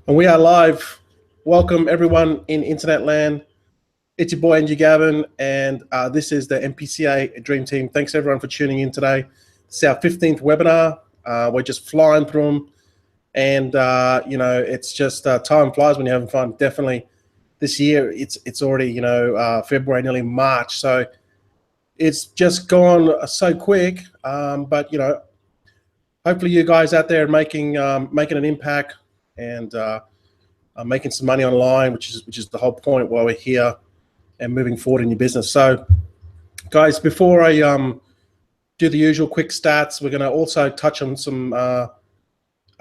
And we are live. Welcome everyone in internet land. It's your boy Angie Gavin, and this is the MPCA Dream Team. Thanks everyone for tuning in today. It's our 15th webinar. We're just flying through them, and it's just time flies when you're having fun. Definitely, this year it's already February, nearly March, so it's just gone so quick. But hopefully you guys out there are making an impact and making some money online, which is the whole point why we're here and moving forward in your business. So, guys, before I do the usual quick stats, we're going to also touch on some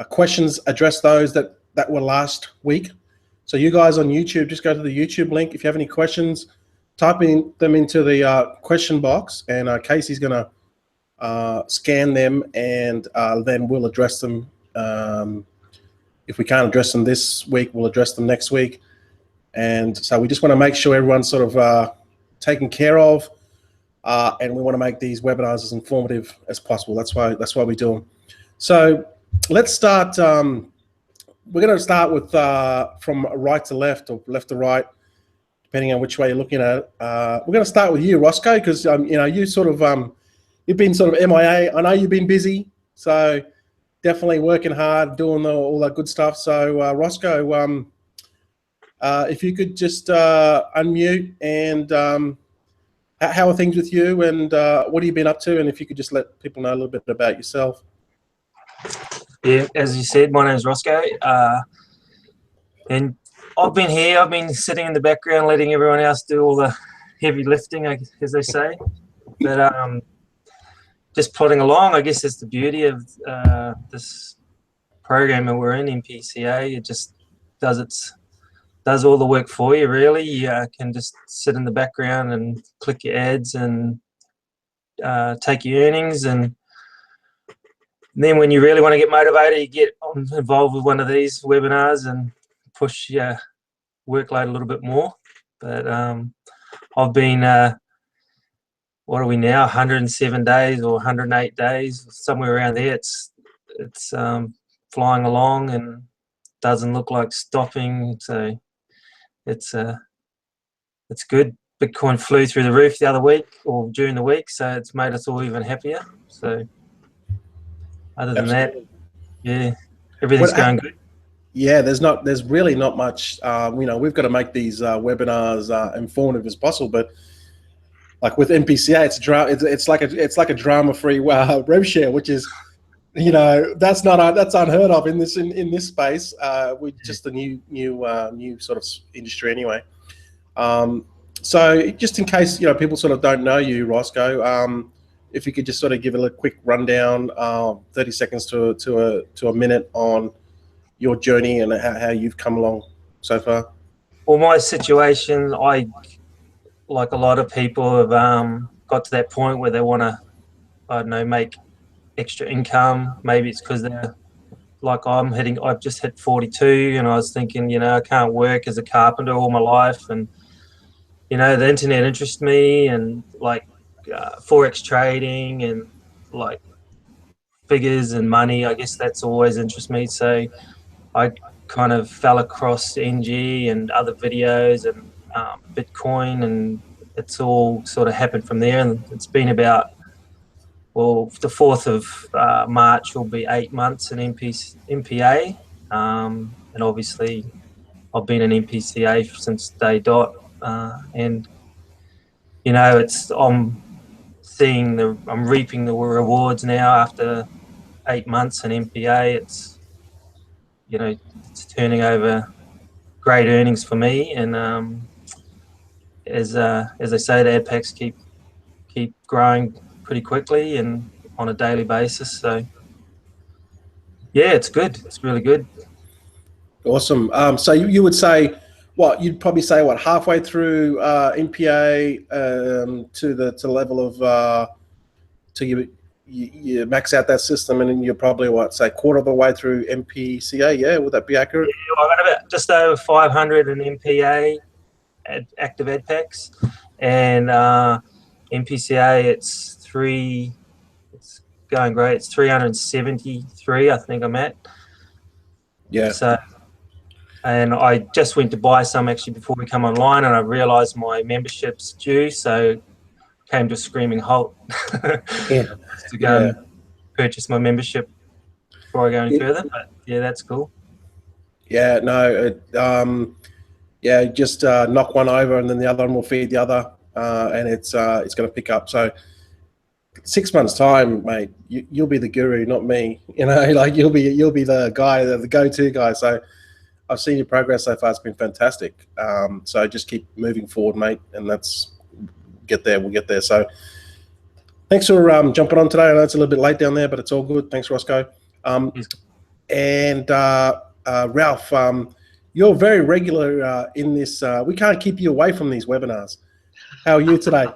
questions, address those that were last week. So you guys on YouTube, just go to the YouTube link. If you have any questions, type them into the question box, and Casey's going to scan them, and then we'll address them. If we can't address them this week, we'll address them next week. And so we just want to make sure everyone's sort of taken care of, and we want to make these webinars as informative as possible. That's why we do them. So let's start. We're going to start with from right to left or left to right, depending on which way you're looking at it. We're going to start with you, Roscoe, because you sort of you've been sort of MIA. I know you've been busy, so definitely working hard, doing all that good stuff. So Roscoe, if you could just unmute, and how are things with you, and what have you been up to, and if you could just let people know a little bit about yourself. Yeah, as you said, my name is Roscoe, and I've been here. I've been sitting in the background, letting everyone else do all the heavy lifting, as they say. But just plodding along. I guess that's the beauty of this program that we're in MPCA. It just does all the work for you, really. You can just sit in the background and click your ads and take your earnings, and then when you really want to get motivated, you get involved with one of these webinars and push your workload a little bit more. But I've been what are we now, 107 days or 108 days, somewhere around there. It's flying along and doesn't look like stopping, so it's good. Bitcoin flew through the roof the other week, or during the week, so it's made us all even happier. So other than that, yeah, everything's going good. Yeah, there's really not much. We've got to make these webinars informative as possible, but like with MPCA, it's like a drama-free rev share, which is, that's unheard of in this space. We're just a new sort of industry anyway. So just in case people sort of don't know you, Roscoe, if you could just sort of give a quick rundown, 30 seconds to a minute on your journey and how you've come along so far. Well, my situation, like a lot of people, have got to that point where they want to, I don't know, make extra income. Maybe it's because they're like I've just hit 42, and I was thinking, I can't work as a carpenter all my life, and the internet interests me, and like forex trading and like figures and money. I guess that's always interests me. So I kind of fell across NG and other videos and Bitcoin, and it's all sort of happened from there. And it's been about, well, the 4th of March will be 8 months in MPA, and obviously I've been in MPCA since day dot, and I'm reaping the rewards now after 8 months in MPA. It's turning over great earnings for me, and as I say, the ad packs keep growing pretty quickly and on a daily basis. So yeah, it's good. It's really good. Awesome. So you would say you'd probably say halfway through MPA to the level of till you max out that system, and then you're probably say quarter of the way through MPCA. Yeah, would that be accurate? Yeah, I got about just over 500 in MPA active ad packs, and MPCA it's going great. It's 373, I think I'm at. Yeah. So and I just went to buy some actually before we come online, and I realised my membership's due, so came to a screaming halt. Yeah, To go yeah, and purchase my membership before I go any yeah, further. But yeah, that's cool. yeah. No, yeah, just knock one over, and then the other one will feed the other, and it's going to pick up. So 6 months time, mate, you'll be the guru, not me. You know, like you'll be the guy, the go-to guy. So I've seen your progress so far; it's been fantastic. So just keep moving forward, mate, and get there. We'll get there. So thanks for jumping on today. I know it's a little bit late down there, but it's all good. Thanks, Roscoe. Yes. And Ralph, you're very regular in this. We can't keep you away from these webinars. How are you today?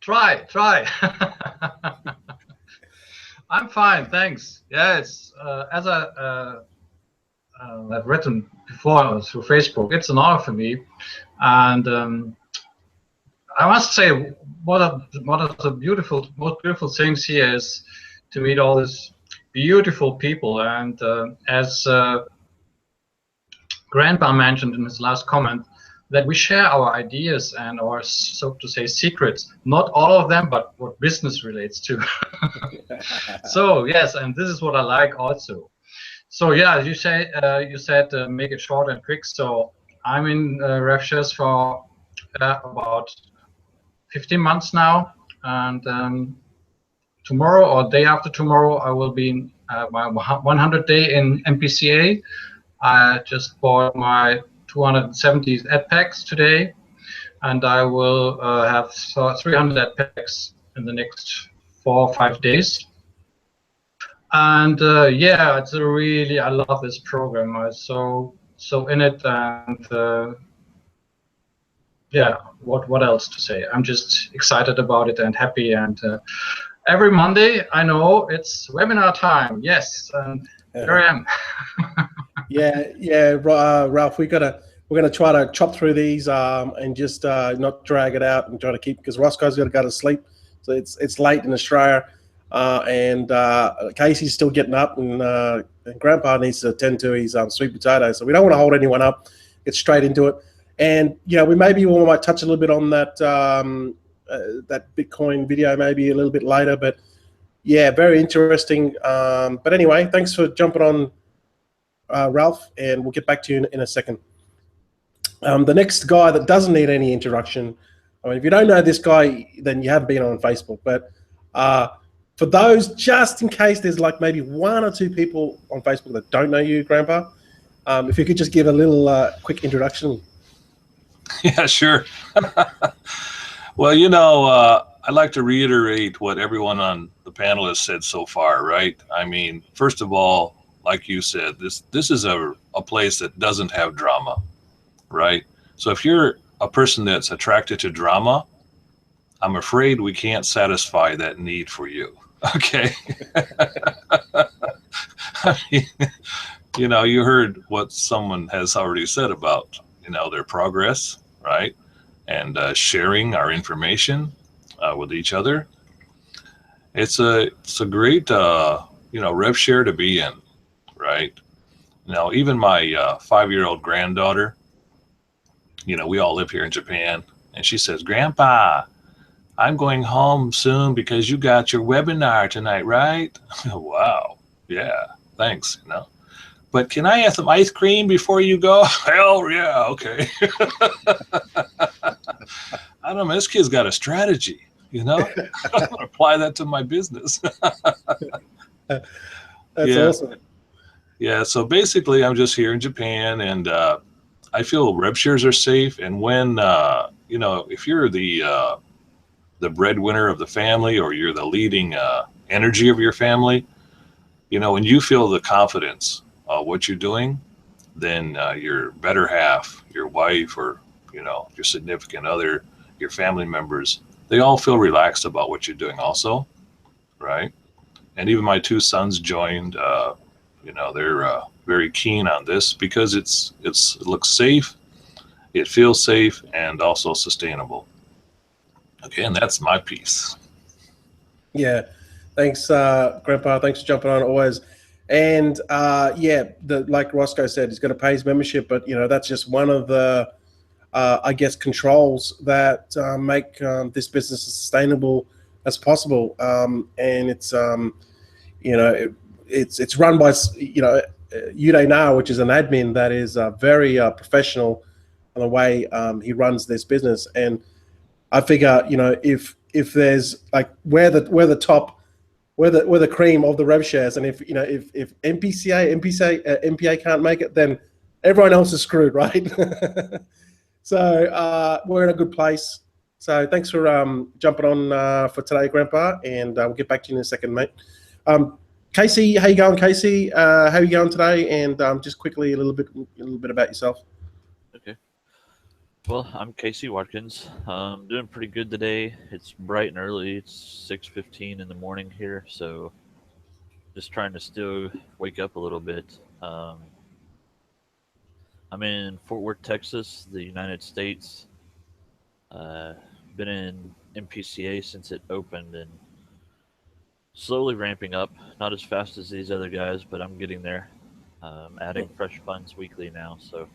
Try. I'm fine, thanks. Yeah, it's as I've written before through Facebook. It's an honor for me, and I must say, one of the most beautiful things here is to meet all these beautiful people. And as Grandpa mentioned in his last comment, that we share our ideas and our, so to say, secrets. Not all of them, but what business relates to. So yes, and this is what I like also. So yeah, you said make it short and quick. So I'm in RevShares for about 15 months now, and tomorrow or day after tomorrow I will be in my 100 day in MPCA. I just bought my 270 ad packs today, and I will have 300 ad packs in the next 4 or 5 days. And yeah, it's really, I love this program. I'm so in it, and yeah, what else to say? I'm just excited about it and happy. And every Monday, I know it's webinar time. Yes, and here I am. Yeah, Ralph, we're gonna try to chop through these and just not drag it out and try to keep, because Roscoe's got to go to sleep, so it's late in Australia, and Casey's still getting up, and Grandpa needs to attend to his sweet potato. So we don't want to hold anyone up. Get straight into it, and we might touch a little bit on that that Bitcoin video maybe a little bit later, but yeah, very interesting. But anyway, thanks for jumping on, Ralph, and we'll get back to you in a second. The next guy that doesn't need any introduction, I mean, if you don't know this guy, then you haven't been on Facebook. But for those, just in case there's like maybe 1 or 2 people on Facebook that don't know you, Grandpa, if you could just give a little quick introduction. Yeah, sure. Well, I'd like to reiterate what everyone on the panel has said so far, right? I mean, first of all, like you said, this is a place that doesn't have drama, right? So if you're a person that's attracted to drama, I'm afraid we can't satisfy that need for you, okay? I mean, you heard what someone has already said about, their progress, right? And sharing our information with each other. It's a great, rev share to be in. Right now, even my 5-year-old granddaughter, we all live here in Japan, and she says, "Grandpa, I'm going home soon because you got your webinar tonight, right?" Wow, yeah, thanks. But can I have some ice cream before you go? Hell yeah, okay. I don't know. This kid's got a strategy. I'm gonna apply that to my business. That's awesome. Yeah, so basically I'm just here in Japan, and I feel rev shares are safe. And when, if you're the breadwinner of the family, or you're the leading energy of your family, when you feel the confidence of what you're doing, then your better half, your wife, or, your significant other, your family members, they all feel relaxed about what you're doing also, right? And even my 2 sons joined. They're very keen on this because it looks safe, it feels safe, and also sustainable. Okay, and that's my piece. Yeah, thanks, Grandpa. Thanks for jumping on. Always And yeah, like Roscoe said, he's got to pay his membership, but that's just one of the I guess controls that make this business as sustainable as possible. And it's it's run by Uday Now, which is an admin that is very professional in the way he runs this business. And I figure if there's like we're the top. We're the cream of the rev shares, and if MPA can't make it, then everyone else is screwed, right? So we're in a good place. So thanks for jumping on for today, Grandpa, and we'll get back to you in a second, mate. Casey, how you going, Casey? How are you going today? And just quickly a little bit about yourself. Okay. Well, I'm Casey Watkins. Doing pretty good today. It's bright and early. It's 6:15 in the morning here, so just trying to still wake up a little bit. I'm in Fort Worth, Texas, the United States. Been in MPCA since it opened and slowly ramping up. Not as fast as these other guys, but I'm getting there. Adding fresh funds weekly now, so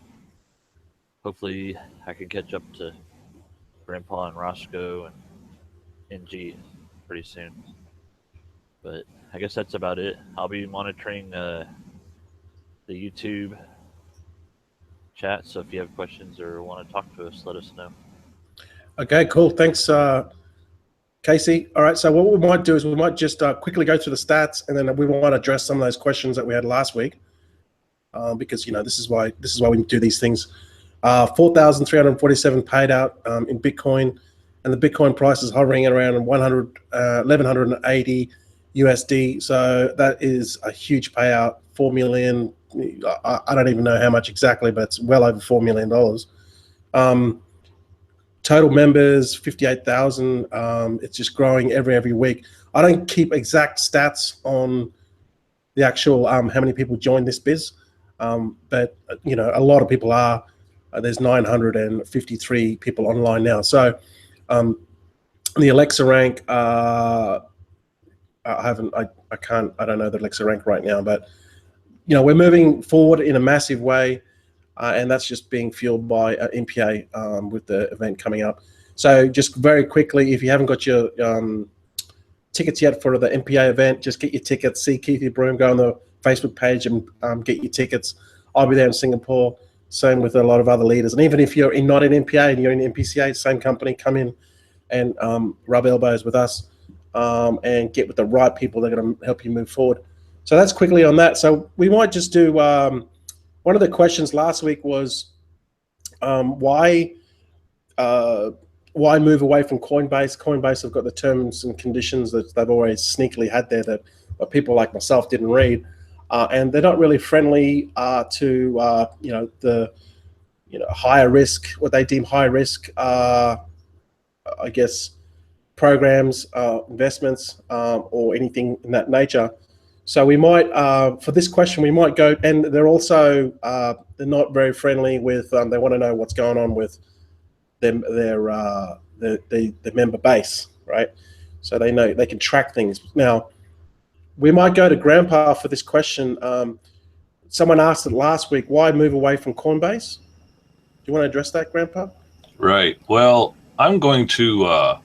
hopefully I can catch up to Grandpa and Roscoe and NG pretty soon. But I guess that's about it. I'll be monitoring the YouTube chat, so if you have questions or want to talk to us, let us know. Okay, cool. Thanks, Casey. All right, so what we might do is we might just quickly go through the stats, and then we might address some of those questions that we had last week, because this is why we do these things. 4,347 paid out in Bitcoin, and the Bitcoin price is hovering at around 1,180 USD. So that is a huge payout. 4 million. I don't even know how much exactly, but it's well over $4 million. Total members 58,000. It's just growing every week. I don't keep exact stats on the actual how many people join this biz, but a lot of people are. There's 953 people online now. So the Alexa rank, I don't know the Alexa rank right now, but we're moving forward in a massive way, and that's just being fueled by MPA with the event coming up. So just very quickly, if you haven't got your tickets yet for the MPA event, just get your tickets. See Keithy Broom, go on the Facebook page and get your tickets. I'll be there in Singapore. Same with a lot of other leaders. And even if you're not in MPA and you're in MPCA, same company, come in and rub elbows with us and get with the right people that are going to help you move forward. So that's quickly on that. So we might just do one of the questions last week was why move away from Coinbase? Coinbase have got the terms and conditions that they've always sneakily had there that people like myself didn't read. And they're not really friendly to the higher risk, what they deem high risk, I guess, programs, investments, or anything in that nature. So we might, for this question, we might go, and they're also they're not very friendly with. They want to know what's going on with them, their member base, right? So they know they can track things now. We might go to Grandpa for this question. Someone asked it last week, why move away from Coinbase? Do you want to address that, Grandpa? Right. Well, I'm going to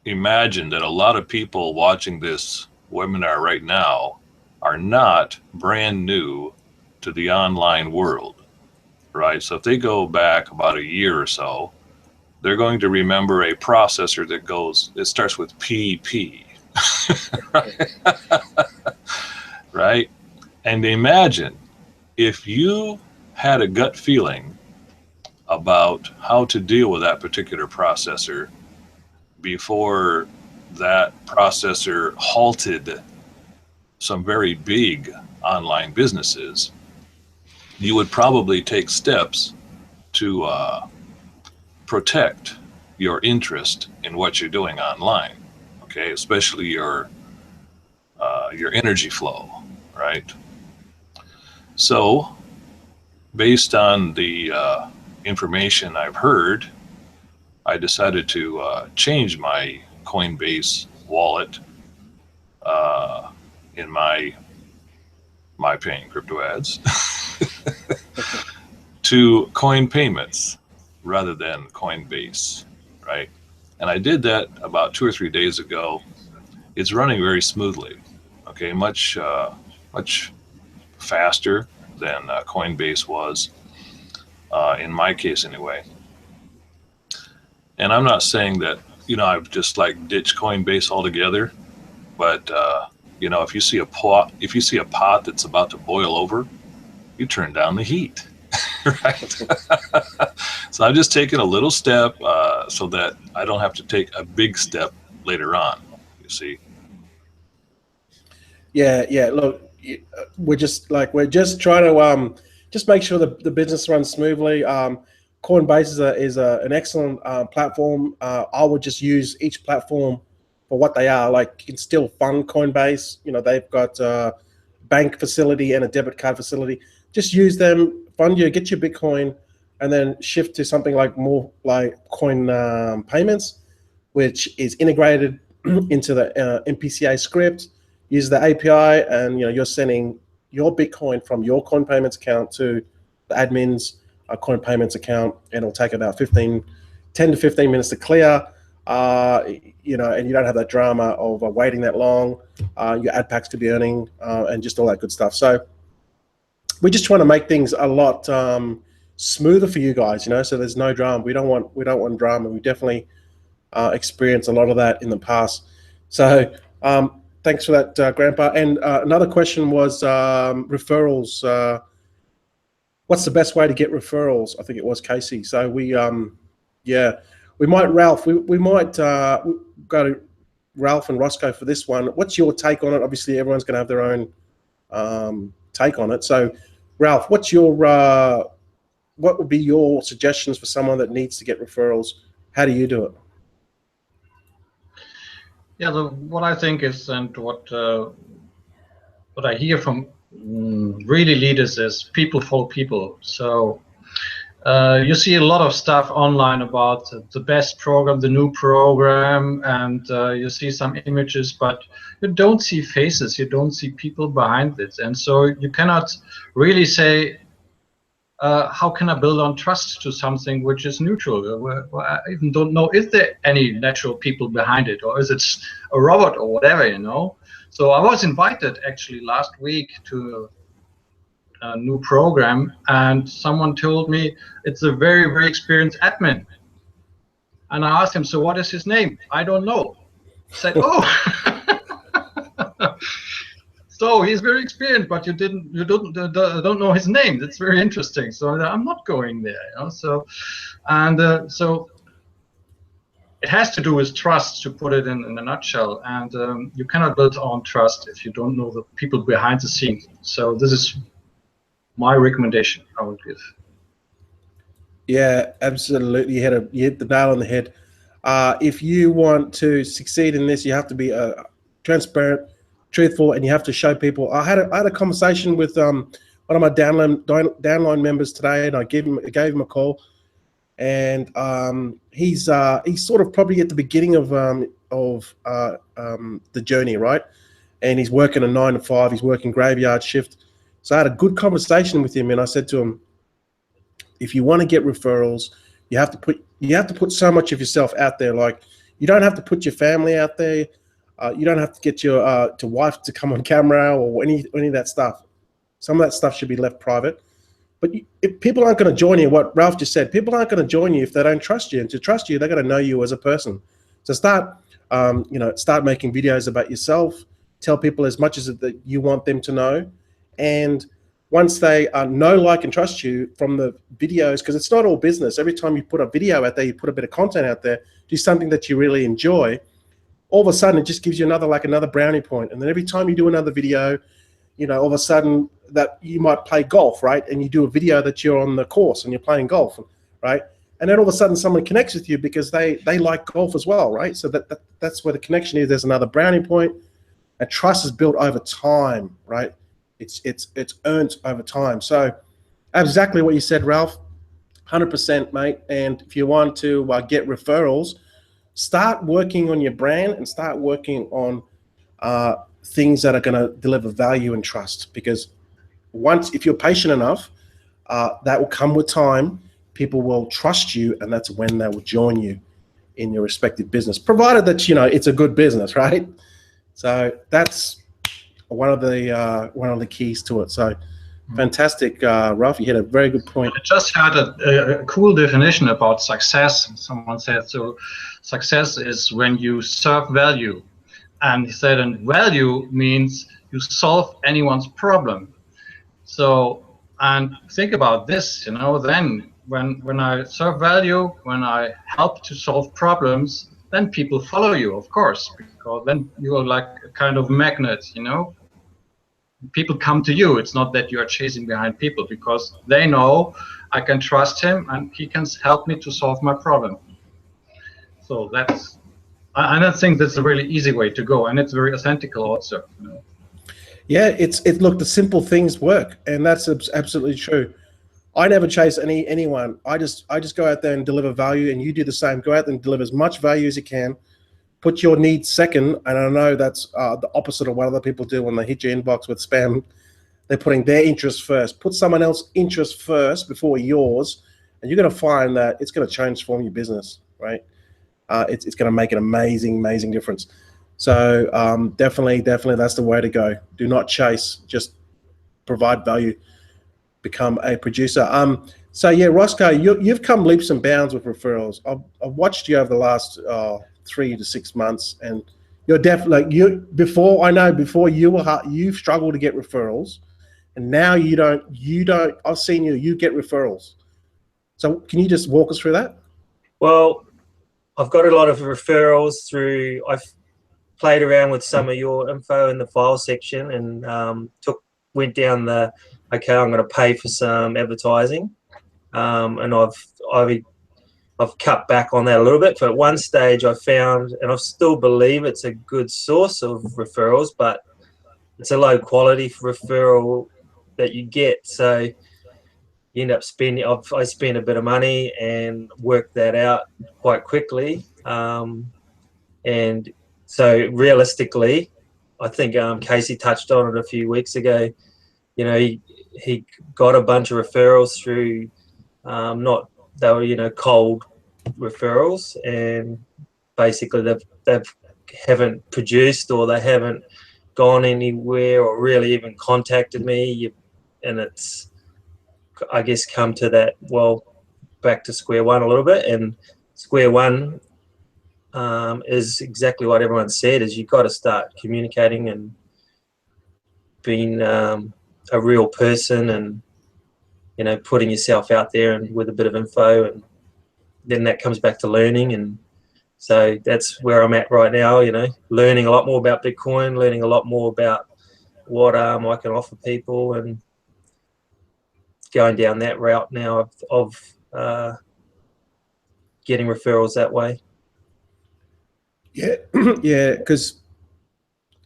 imagine that a lot of people watching this webinar right now are not brand new to the online world, right? So if they go back about a year or so, they're going to remember a processor it starts with PP. Right? And imagine if you had a gut feeling about how to deal with that particular processor before that processor halted some very big online businesses, you would probably take steps to protect your interest in what you're doing online. Okay, especially your energy flow, right? So, based on the information I've heard, I decided to change my Coinbase wallet in my my paying crypto ads, to coin payments rather than Coinbase, right? And I did that about 2 or 3 days ago. It's running very smoothly, okay, much faster than Coinbase was, in my case anyway. And I'm not saying that, I've just like ditched Coinbase altogether, but if you see a pot that's about to boil over, you turn down the heat, right? So I'm just taking a little step so that I don't have to take a big step later on, you see. Yeah. Look, we're just trying to just make sure the business runs smoothly. Coinbase is an excellent platform. I would just use each platform for what they are. Like, you can still fund Coinbase. They've got a bank facility and a debit card facility. Just use them, get your Bitcoin, and then shift to something like more like coin payments, which is integrated into the MPCA script. Use the API, and you're sending your Bitcoin from your coin payments account to the admin's coin payments account, and it'll take about 10 to 15 minutes to clear. And you don't have that drama of waiting that long. Your ad packs to be earning, and just all that good stuff. So we're just trying to make things a lot smoother for you guys. So there's no drama. We don't want drama. We definitely experienced a lot of that in the past. So thanks for that, Grandpa. And another question was referrals. What's the best way to get referrals? I think it was Casey. So we might, Ralph, we might go to Ralph and Roscoe for this one. What's your take on it? Obviously, everyone's going to have their own take on it. So, Ralph, what would be your suggestions for someone that needs to get referrals? How do you do it? Yeah, what I think is, and what I hear from really leaders is people follow people. So you see a lot of stuff online about the best program, the new program, and you see some images, but you don't see faces, you don't see people behind it. And so you cannot really say, how can I build on trust to something which is neutral? Well, I even don't know, is there any natural people behind it, or is it a robot or whatever, So I was invited actually last week to a new program, and someone told me it's a very, very experienced admin. And I asked him, so what is his name? I don't know. He said, oh. So he's very experienced, but you don't know his name. That's very interesting. So I'm not going there. So it has to do with trust, to put it in a nutshell. And you cannot build on trust if you don't know the people behind the scenes. So this is my recommendation I would give. Yeah, absolutely. You hit the nail on the head. If you want to succeed in this, you have to be transparent, truthful, and you have to show people. I had a conversation with one of my downline members today, and I gave him a call, and he's sort of probably at the beginning of the journey, right? And he's working a 9 to 5. He's working graveyard shift. So I had a good conversation with him, and I said to him, if you want to get referrals, you have to put so much of yourself out there. Like, you don't have to put your family out there. You don't have to get your wife to come on camera or any of that stuff. Some of that stuff should be left private. But if people aren't going to join you, what Ralph just said, people aren't going to join you if they don't trust you. And to trust you, they're going to know you as a person. So start making videos about yourself. Tell people as much as that you want them to know. And once they know, like, and trust you from the videos, because it's not all business. Every time you put a video out there, you put a bit of content out there, do something that you really enjoy, all of a sudden it just gives you another brownie point. And then every time you do another video, all of a sudden that you might play golf, right? And you do a video that you're on the course and you're playing golf, right? And then all of a sudden someone connects with you because they like golf as well, right? So that's where the connection is. There's another brownie point. And trust is built over time, right? It's earned over time. So exactly what you said, Ralph, 100%, mate. And if you want to get referrals, start working on your brand and start working on things that are going to deliver value and trust. Because once, if you're patient enough, that will come with time. People will trust you, and that's when they will join you in your respective business, provided that, you know, it's a good business, right? So that's one of the keys to it. So fantastic, Ralph. You had a very good point. I just had a cool definition about success. Someone said, so success is when you serve value. And he said, and value means you solve anyone's problem. So, and think about this, you know, then when I serve value, when I help to solve problems, then people follow you, of course, because then you are like a kind of magnet, you know. People come to you. It's not that you are chasing behind people, because they know I can trust him and he can help me to solve my problem. So that's, I don't think that's a really easy way to go, and it's very authentic also, you know. Yeah, look, the simple things work, and that's absolutely true. I never chase anyone. I just go out there and deliver value, and you do the same. Go out there and deliver as much value as you can. Put your needs second, and I know that's the opposite of what other people do when they hit your inbox with spam. They're putting their interests first. Put someone else's interest first before yours, and you're going to find that it's going to transform your business, right? It's going to make an amazing difference. So definitely, that's the way to go. Do not chase, just provide value, become a producer. So yeah, Roscoe, you've come leaps and bounds with referrals. I've watched you over the last 3 to 6 months, and you're definitely before you struggled to get referrals, and now you don't. I've seen you get referrals. So can you just walk us through that? Well, I've got a lot of referrals through. I've played around with some of your info in the file section, and went down the, okay, I'm going to pay for some advertising, and I've cut back on that a little bit. But at one stage I found, and I still believe it's a good source of referrals, but it's a low quality referral that you get. So you end up spending, I spent a bit of money and worked that out quite quickly. And so realistically, I think Casey touched on it a few weeks ago. You know, he got a bunch of referrals through, they were, you know, cold referrals, and basically they haven't produced, or they haven't gone anywhere, or really even contacted me. And it's, I guess, come to that, well, back to square one a little bit. And square one is exactly what everyone said, is you've got to start communicating and being a real person, and, you know, putting yourself out there and with a bit of info, and then that comes back to learning. And so that's where I'm at right now, you know, learning a lot more about Bitcoin, learning a lot more about what I can offer people, and going down that route now of getting referrals that way. Yeah, yeah, because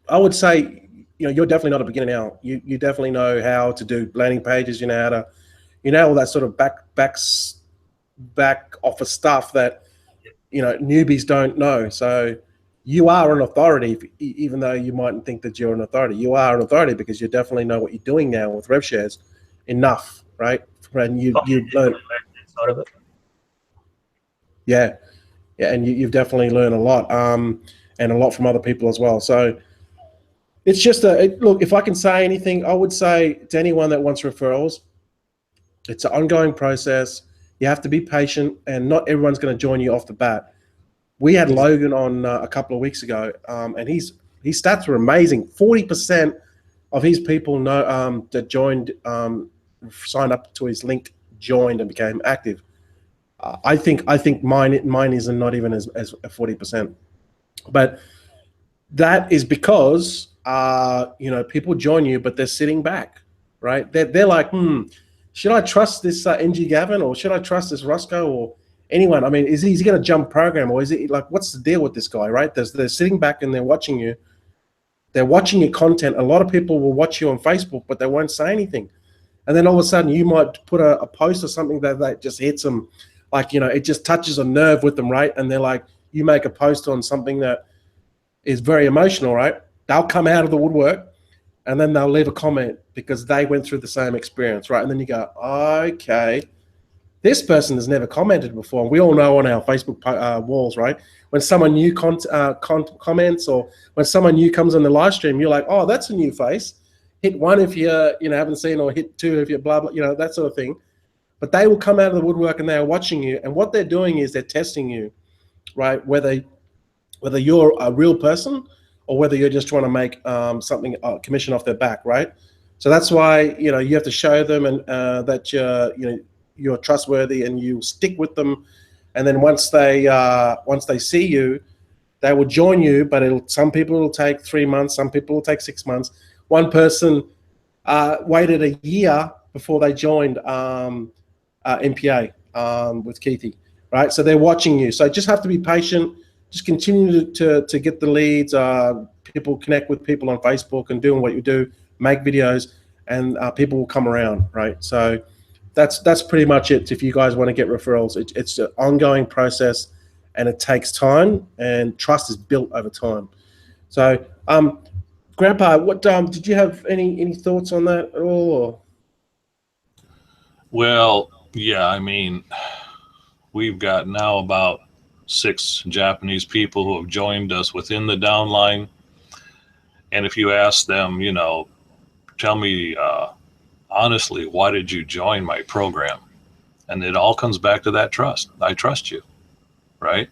I would say, you know, you're definitely not a beginner now. You definitely know how to do landing pages. You know how to, you know, all that sort of back office stuff that, you know, newbies don't know. So you are an authority, even though you mightn't think that you're an authority. You are an authority because you definitely know what you're doing now with rev shares enough, right? And you've learned side of it. Yeah, and you've definitely learned a lot, and a lot from other people as well. So it's just look, if I can say anything, I would say to anyone that wants referrals, it's an ongoing process. You have to be patient, and not everyone's going to join you off the bat. We had Logan on a couple of weeks ago, and his stats were amazing. 40% of his people know that joined, signed up to his link, joined and became active. I think mine is not even as 40%, but that is because you know, people join you, but they're sitting back, right? They're like, should I trust this NG Gavin, or should I trust this Roscoe, or anyone? I mean, is he going to jump program, or is it like, what's the deal with this guy, right? They're sitting back and they're watching you. They're watching your content. A lot of people will watch you on Facebook, but they won't say anything. And then all of a sudden you might put a post or something that just hits them, like, you know, it just touches a nerve with them, right? And they're like, you make a post on something that is very emotional, right? They'll come out of the woodwork and then they'll leave a comment because they went through the same experience, right? And then you go, okay, this person has never commented before. And we all know on our Facebook walls, right? When someone new comments, or when someone new comes on the live stream, you're like, oh, that's a new face. Hit 1 if you haven't seen, or hit 2 if you're blah blah, that sort of thing. But they will come out of the woodwork and they're watching you, and what they're doing is they're testing you, right? Whether you're a real person or whether you're just trying to make something commission off their back, right? So that's why you have to show them and that you're trustworthy and you stick with them, and then once they see you, they will join you. But some people will take 3 months, some people will take 6 months. One person waited a year before they joined MPA with Keithy, right? So they're watching you. So just have to be patient. Just continue to get the leads. People connect with people on Facebook and doing what you do, make videos, and people will come around, right? So that's pretty much it. If you guys want to get referrals, it's an ongoing process, and it takes time, and trust is built over time. So, Grandpa, what did you have any thoughts on that at all? Or? Well, yeah, I mean, we've got now about 6 Japanese people who have joined us within the downline. And if you ask them, tell me honestly, why did you join my program? And it all comes back to that trust. I trust you, right?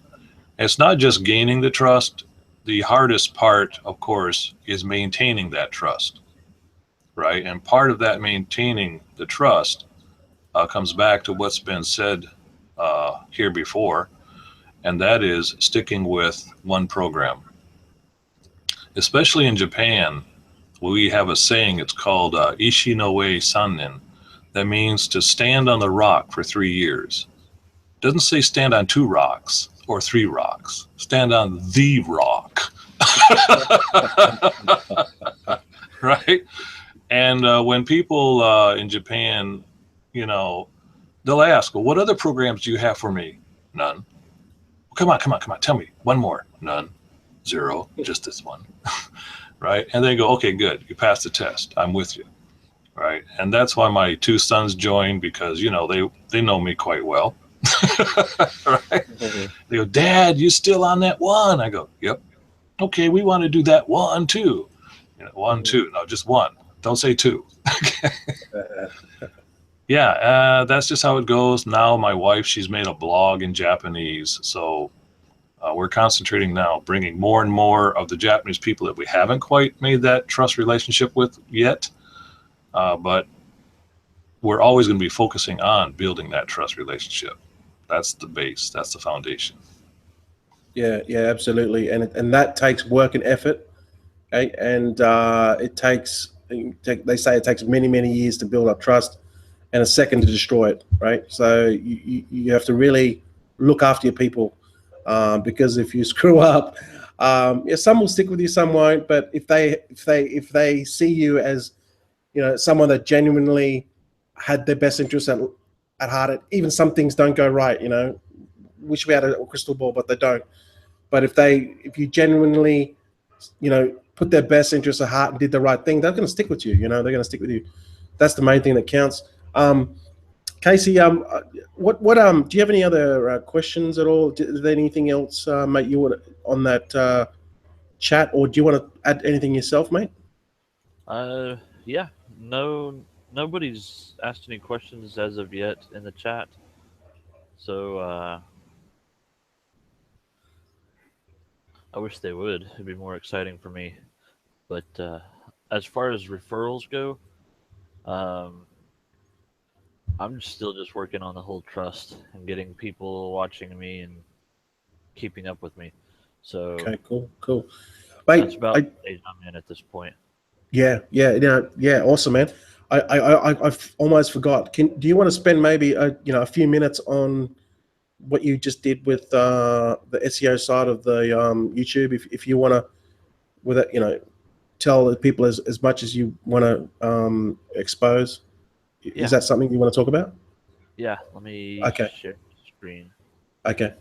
It's not just gaining the trust. The hardest part, of course, is maintaining that trust, right? And part of that maintaining the trust comes back to what's been said here before, and that is sticking with one program. Especially in Japan, we have a saying, it's called Ishi no Ue Sannin. That means to stand on the rock for 3 years. It doesn't say stand on 2 rocks or 3 rocks. Stand on the rock. Right? And when people in Japan, they'll ask, well, what other programs do you have for me? None. Come on, tell me. One more. None. 0. Just this one. Right? And they go, okay, good. You passed the test. I'm with you. Right? And that's why my 2 sons joined, because, they know me quite well. Right? They go, Dad, you still on that 1? I go, yep. Okay, we want to do that 1 too. 1, 2. No, just 1. Don't say 2. Yeah, that's just how it goes. Now my wife, she's made a blog in Japanese. So we're concentrating now, bringing more and more of the Japanese people that we haven't quite made that trust relationship with yet. But we're always going to be focusing on building that trust relationship. That's the base. That's the foundation. Yeah, absolutely. And that takes work and effort. Okay? And they say it takes many, many years to build up trust and a second to destroy it, right? So you have to really look after your people, because if you screw up, some will stick with you, some won't. But if they see you as someone that genuinely had their best interests at heart, even some things don't go right. Wish we had a crystal ball, but they don't. But if you genuinely, put their best interests at heart and did the right thing, they're going to stick with you. They're going to stick with you. That's the main thing that counts. Casey, what do you have any other questions at all? Is there anything else, mate, you want on that chat, or do you want to add anything yourself, mate? Yeah, no, nobody's asked any questions as of yet in the chat. So I wish they would. It'd be more exciting for me. But as far as referrals go, I'm still just working on the whole trust and getting people watching me and keeping up with me. So okay, cool. Mate, that's about the stage I'm in at this point. Yeah, awesome, man. I've almost forgot. Do you want to spend maybe a few minutes on what you just did with the SEO side of the YouTube, if you want to, with it, tell the people as much as you want to expose. Yeah. Is that something you want to talk about? Yeah, let me share the screen. Okay.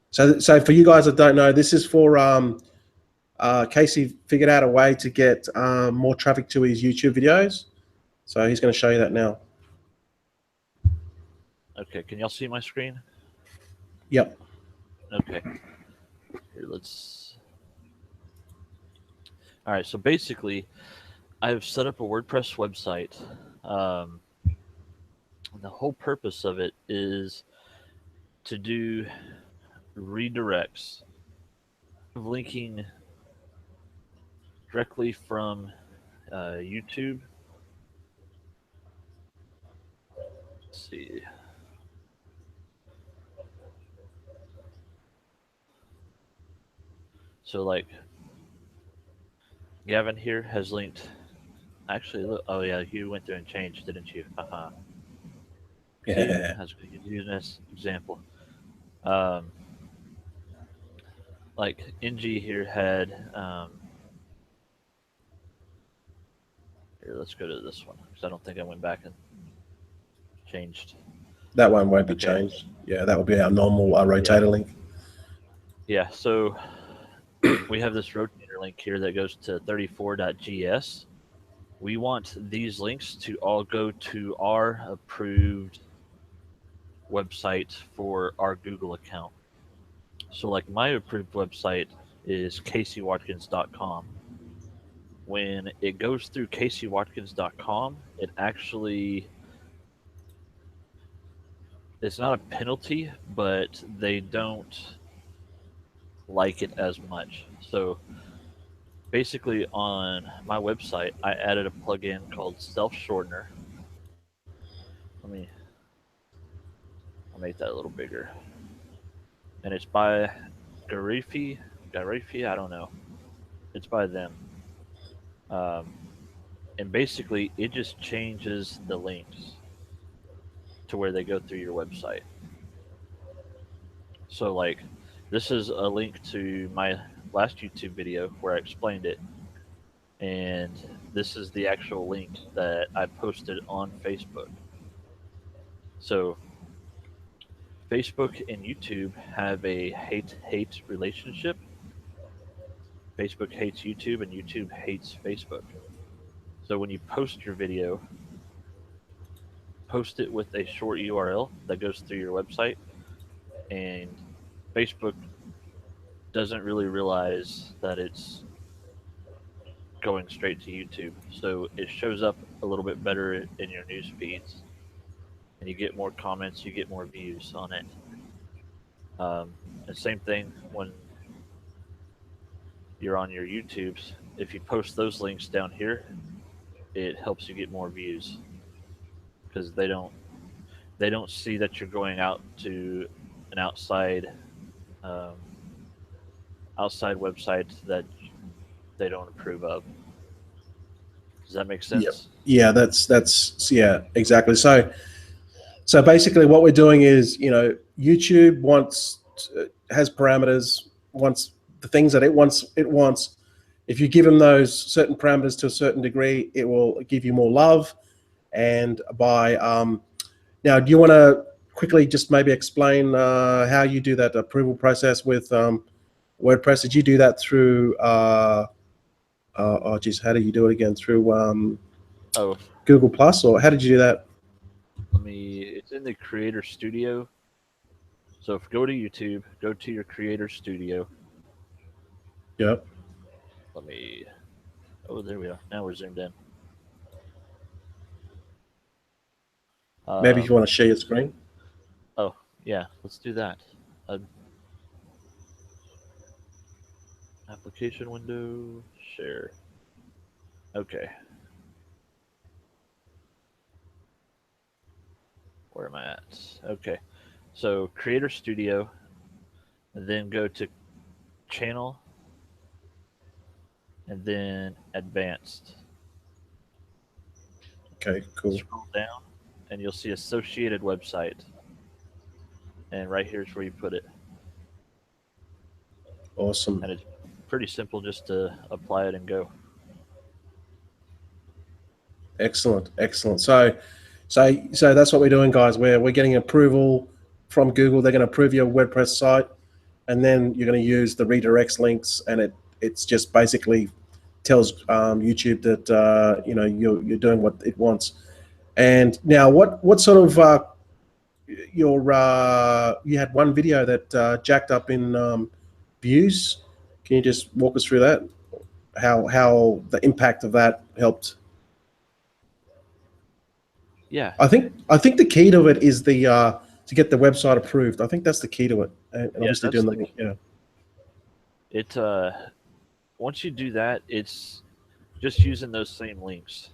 So for you guys that don't know, this is for Casey figured out a way to get more traffic to his YouTube videos. So he's going to show you that now. Okay, can y'all see my screen? Yep. Okay. Here, let's. All right, so basically, I've set up a WordPress website. The whole purpose of it is to do redirects, linking directly from YouTube. Let's see. So, like, Gavin here has linked. Actually, look. Oh yeah, you went through and changed, didn't you? Haha. Yeah. That's good. Use this example. Like NG here had. Here, let's go to this one because I don't think I went back and changed. That one won't be Okay. changed. Yeah, that will be our normal rotator link. Yeah, so we have this rotator link here that goes to 34.gs. We want these links to all go to our approved website for our Google account. So like my approved website is caseywatkins.com. When it goes through caseywatkins.com, it actually, it's not a penalty, but they don't like it as much. So basically on my website, I added a plugin called Self Shortener. I'll make that a little bigger. And it's by Garifi, I don't know. It's by them. And basically it just changes the links to where they go through your website. So like this is a link to my last YouTube video where I explained it. And this is the actual link that I posted on Facebook. So Facebook and YouTube have a hate-hate relationship. Facebook hates YouTube and YouTube hates Facebook. So when you post your video, post it with a short URL that goes through your website, and Facebook doesn't really realize that it's going straight to YouTube. So it shows up a little bit better in your news feeds, and you get more comments, you get more views on it. And same thing when you're on your YouTubes. If you post those links down here, it helps you get more views because they don't see that you're going out to an outside website that they don't approve of. Does that make sense? Yeah, that's yeah, exactly. So basically what we're doing is, YouTube has parameters, wants the things that it wants. If you give them those certain parameters to a certain degree, it will give you more love. And by now, do you want to quickly just maybe explain how you do that approval process with WordPress? Did you do that through how do you do it again? Through Google Plus, or how did you do that? It's in the Creator Studio. So if you go to YouTube, go to your Creator Studio. Yep. Oh, there we are. Now we're zoomed in. Maybe if you want to share your screen. Oh, yeah, let's do that. Application window, share. Okay. Where am I at? Okay. So Creator Studio, and then go to Channel, and then Advanced. Okay, cool. Scroll down, and you'll see Associated Website. And right here is where you put it. Awesome. And it's pretty simple just to apply it and go. Excellent. So that's what we're doing, guys. We're getting approval from Google. They're going to approve your WordPress site, and then you're going to use the redirects links, and it's just basically tells YouTube that you're doing what it wants. And now, what sort of you had one video that jacked up in views. Can you just walk us through that? How the impact of that helped? Yeah. I think the key to it is the to get the website approved. I think that's the key to it, and obviously doing the It once you do that, it's just using those same links.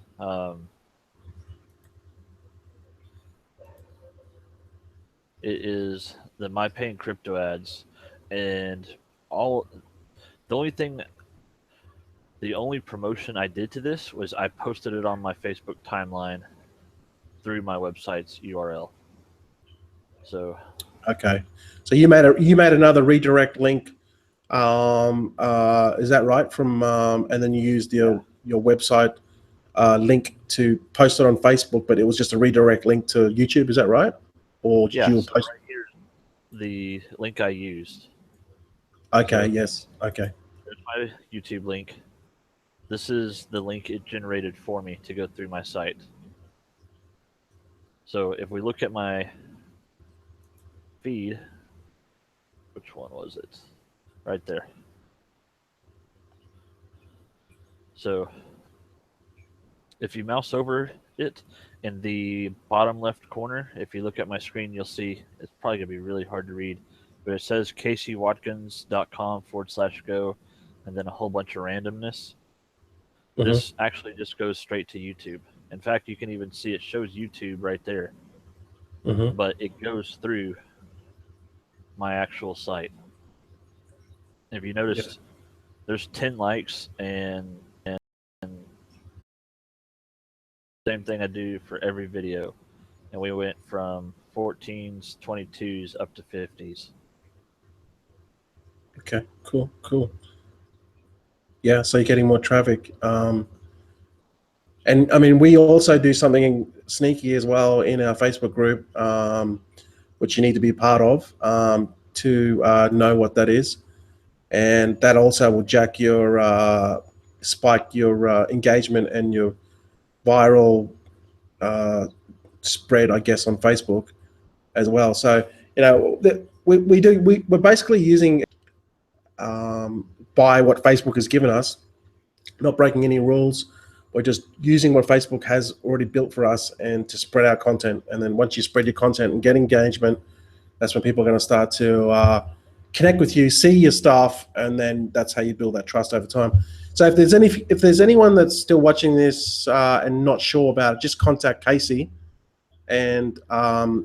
It is the My Paying Crypto ads, and the only promotion I did to this was I posted it on my Facebook timeline through my website's URL. So okay, so you made another redirect link. Is that right? From and then you used your website link to post it on Facebook, but it was just a redirect link to YouTube. Is that right? Or did you post? Right here, the link I used. Okay. Yes. Okay. There's my YouTube link. This is the link it generated for me to go through my site. So if we look at my feed, which one was it? Right there. So if you mouse over it, in the bottom left corner, if you look at my screen, you'll see it's probably going to be really hard to read, but it says caseywatkins.com/go and then a whole bunch of randomness. Mm-hmm. This actually just goes straight to YouTube. In fact, you can even see it shows YouTube right there, but it goes through my actual site. If you noticed, there's 10 likes and same thing I do for every video, and we went from 14s, 22s up to 50s. Okay, cool. Yeah, so you're getting more traffic. And I mean, we also do something sneaky as well in our Facebook group, which you need to be part of to know what that is. And that also will jack your, spike your engagement and your viral spread, I guess, on Facebook as well. So, we're basically using by what Facebook has given us, not breaking any rules. We're just using what Facebook has already built for us and to spread our content. And then once you spread your content and get engagement, that's when people are going to start to connect with you, see your stuff, and then that's how you build that trust over time. So if there's anyone that's still watching this and not sure about it, just contact Casey, and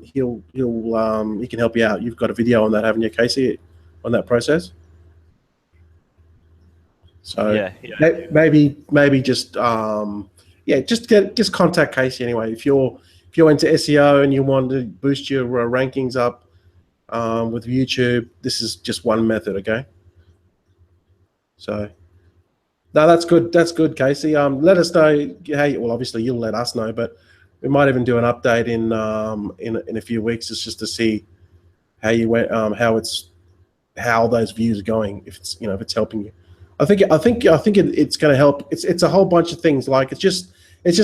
he can help you out. You've got a video on that, haven't you, Casey, on that process? So yeah. maybe just just contact Casey anyway. If you're into SEO and you want to boost your rankings up with YouTube, this is just one method. Okay. So no, that's good. That's good, Casey. Let us know. Hey, well, obviously you'll let us know, but we might even do an update in a few weeks. It's just to see how you went, how those views are going. If it's helping you. I think it's going to help. It's a whole bunch of things. Like it's just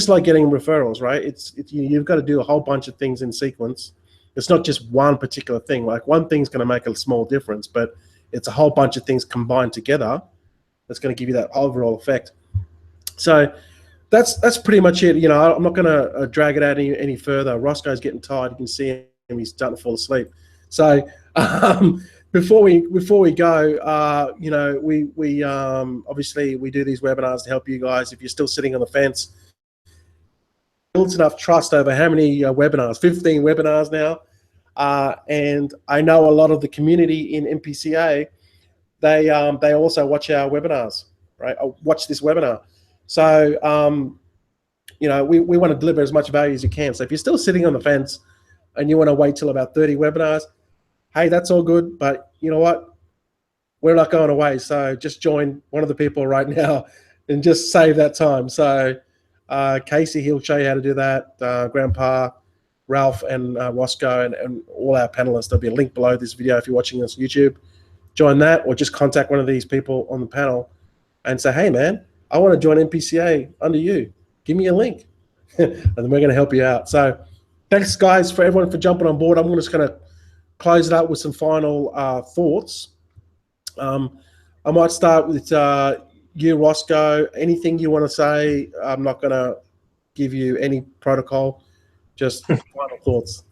like getting referrals, right? You've got to do a whole bunch of things in sequence. It's not just one particular thing. Like one thing's going to make a small difference, but it's a whole bunch of things combined together that's going to give you that overall effect. So that's pretty much it. I'm not going to drag it out any further. Roscoe's getting tired. You can see him; he's starting to fall asleep. So. Before we go, we obviously we do these webinars to help you guys. If you're still sitting on the fence, built enough trust over how many webinars? 15 webinars now, and I know a lot of the community in MPCA. They also watch our webinars, right? Watch this webinar. So we want to deliver as much value as you can. So if you're still sitting on the fence and you want to wait till about 30 webinars. Hey, that's all good, but you know what? We're not going away. So just join one of the people right now and just save that time. So Casey, he'll show you how to do that. Grandpa, Ralph, and Roscoe, and all our panelists. There'll be a link below this video if you're watching this on YouTube. Join that, or just contact one of these people on the panel, and say, hey, man, I want to join MPCA under you. Give me a link. And then we're going to help you out. So thanks, guys, for everyone for jumping on board. I'm just going to close it up with some final thoughts. I might start with you, Roscoe. Anything you want to say? I'm not going to give you any protocol. Just final thoughts.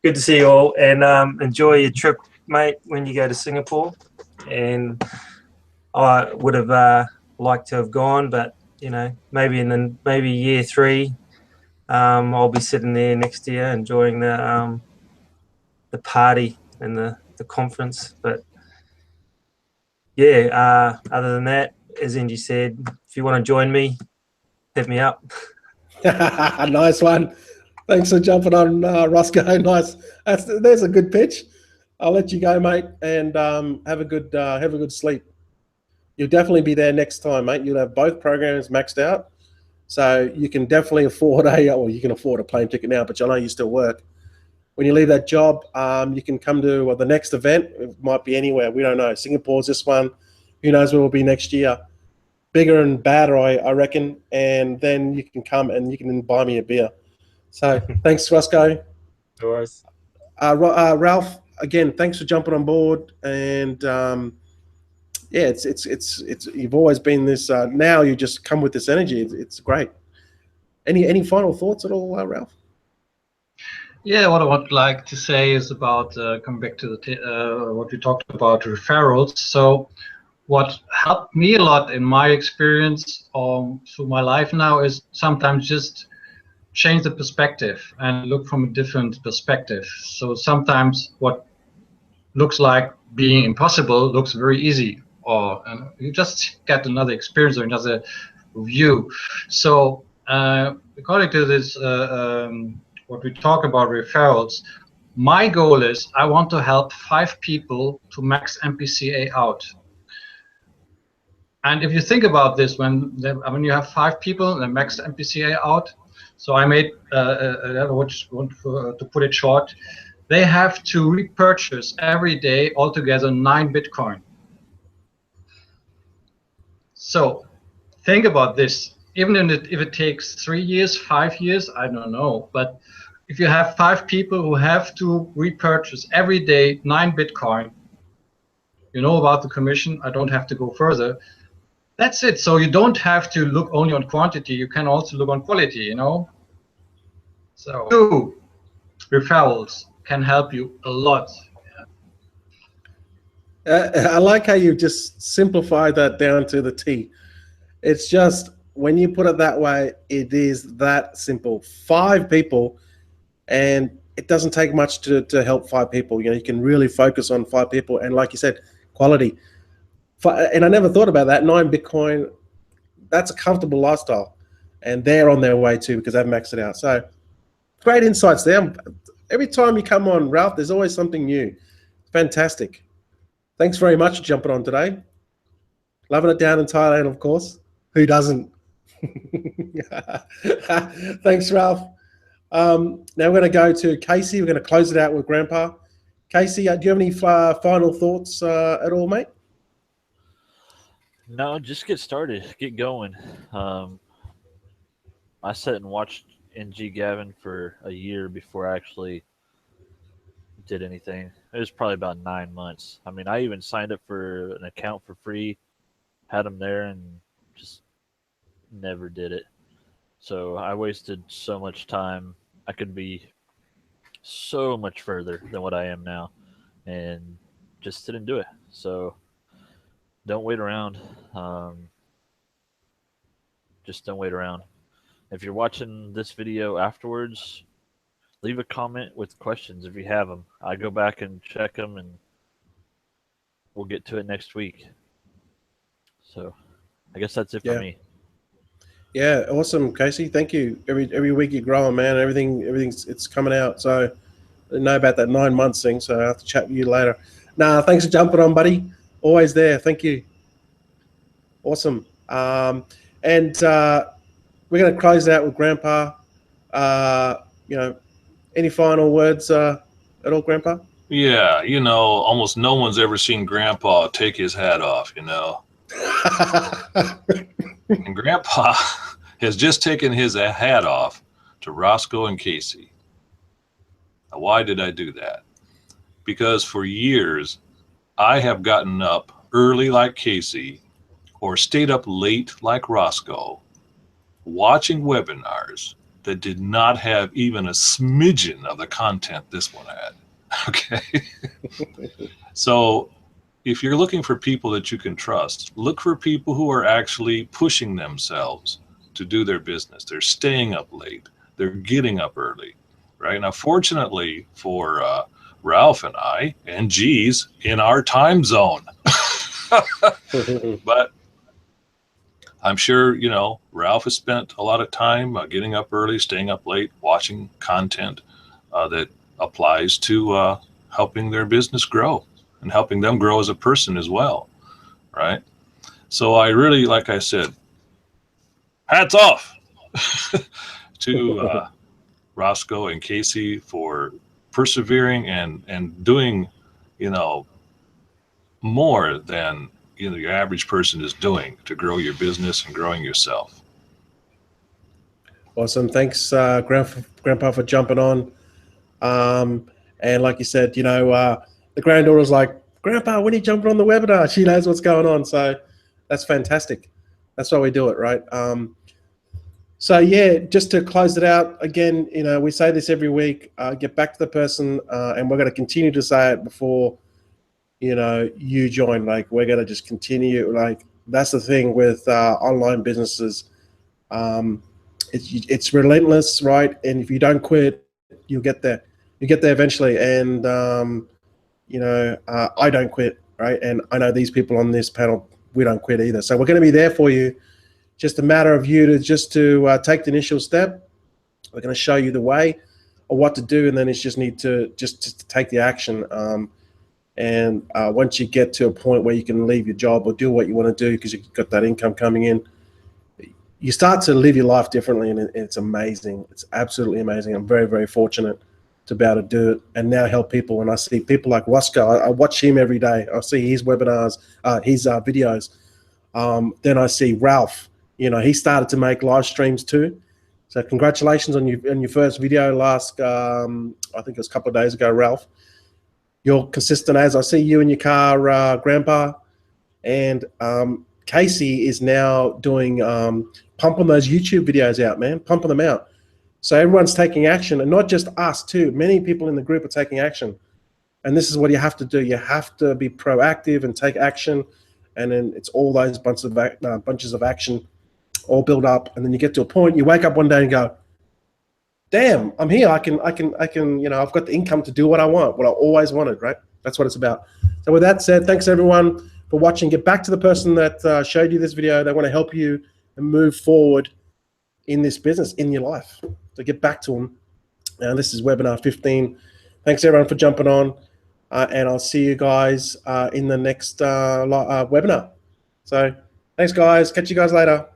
Good to see you all, and enjoy your trip, mate, when you go to Singapore. And I would have liked to have gone, but you know, maybe maybe year 3, I'll be sitting there next to you enjoying the party and the conference. But yeah, other than that, as Angie said, if you want to join me, hit me up. Nice one. Thanks for jumping on, Roscoe. Nice. There's a good pitch. I'll let you go, mate, and have a good sleep. You'll definitely be there next time, mate. You'll have both programs maxed out, so you can definitely afford you can afford a plane ticket now, but I know you still work. When you leave that job, you can come to the next event. It might be anywhere. We don't know. Singapore's this one. Who knows where we'll be next year? Bigger and badder, I reckon. And then you can come and you can buy me a beer. So thanks, Roscoe. No worries. Ralph, again, thanks for jumping on board. And yeah, it's you've always been this. Now you just come with this energy. It's great. Any final thoughts at all, Ralph? Yeah, what I would like to say is about coming back to what we talked about, referrals. So what helped me a lot in my experience through my life now is sometimes just change the perspective and look from a different perspective. So sometimes what looks like being impossible looks very easy, or you just get another experience or another view. So according to this, what we talk about referrals, my goal is I want to help 5 people to max MPCA out. And if you think about this, when you have 5 people and max MPCA out, so I made to put it short, they have to repurchase every day altogether 9 Bitcoin. So think about this. Even if it takes 3 years, 5 years, I don't know. But if you have 5 people who have to repurchase every day 9 Bitcoin, you know about the commission. I don't have to go further. That's it. So you don't have to look only on quantity. You can also look on quality, you know. So 2 referrals can help you a lot. I like how you just simplified that down to the T. It's just, when you put it that way, it is that simple. 5 people, and it doesn't take much to help 5 people. You know, you can really focus on 5 people, and like you said, quality. And I never thought about that. 9 Bitcoin, that's a comfortable lifestyle, and they're on their way too because they've maxed it out. So great insights there. Every time you come on, Ralph, there's always something new. Fantastic. Thanks very much for jumping on today. Loving it down in Thailand, of course. Who doesn't? Thanks, Ralph. Now we're going to go to Casey. We're going to close it out with Grandpa. Casey, do you have any final thoughts at all, mate? No, just get started. Get going. I sat and watched NG Gavin for a year before I actually did anything. It was probably about 9 months. I mean, I even signed up for an account for free, had them there, and just never did it. So I wasted so much time. I could be so much further than what I am now, and just didn't do it. So don't wait around. Just don't wait around. If you're watching this video afterwards, leave a comment with questions if you have them. I go back and check them, and we'll get to it next week. So I guess that's it for me. Yeah, awesome, Casey. Thank you. Every week you're growing, man. Everything's coming out. So I didn't know about that 9 months thing, so I'll have to chat with you later. Nah, thanks for jumping on, buddy. Always there. Thank you. Awesome. And we're going to close it out with Grandpa. Any final words at all, Grandpa? Yeah, almost no one's ever seen Grandpa take his hat off, And Grandpa has just taken his hat off to Roscoe and Casey. Now, why did I do that? Because for years, I have gotten up early like Casey or stayed up late like Roscoe, watching webinars that did not have even a smidgen of the content this one had. Okay. So if you're looking for people that you can trust, look for people who are actually pushing themselves to do their business. They're staying up late. They're getting up early, right? Now, fortunately for Ralph and I, and G's in our time zone, but I'm sure, you know, Ralph has spent a lot of time getting up early, staying up late, watching content that applies to helping their business grow and helping them grow as a person as well, right? So I really, like I said, hats off to Roscoe and Casey for persevering and doing, you know, more than, you know, your average person is doing to grow your business and growing yourself. Awesome. Thanks, Grandpa, for jumping on. And like you said, you know, the granddaughter's like, Grandpa, when are you jumping on the webinar? She knows what's going on. So that's fantastic. That's why we do it, right? So yeah, just to close it out, again, you know, we say this every week, get back to the person, and we're going to continue to say it before, you know, you join. Like, we're going to just continue. Like, that's the thing with online businesses. It's relentless, right? And if you don't quit, you'll get there. You get there eventually. And, you know, I don't quit, right? And I know these people on this panel, we don't quit either. So we're going to be there for you. Just a matter of you to take the initial step. We're going to show you the way or what to do, and then it's just need to just take the action. And once you get to a point where you can leave your job or do what you want to do because you've got that income coming in, you start to live your life differently, and it's amazing. It's absolutely amazing. I'm very, very fortunate to be able to do it and now help people. And I see people like Roscoe. I watch him every day. I see his webinars, his videos. Then I see Ralph. You know, he started to make live streams too. So congratulations on your first video last, I think it was a couple of days ago, Ralph. You're consistent as I see you in your car, Grandpa. And Casey is now doing, pumping those YouTube videos out, man, pumping them out. So everyone's taking action, and not just us too. Many people in the group are taking action. And this is what you have to do. You have to be proactive and take action. And then it's all those bunches of action all build up, and then you get to a point, you wake up one day and go, damn, I'm here. I can, you know, I've got the income to do what I want, what I always wanted, right? That's what it's about. So with that said, thanks everyone for watching. Get back to the person that showed you this video. They want to help you and move forward in this business, in your life. So get back to them. Now, this is webinar 15. Thanks everyone for jumping on, and I'll see you guys in the next webinar. So thanks guys. Catch you guys later.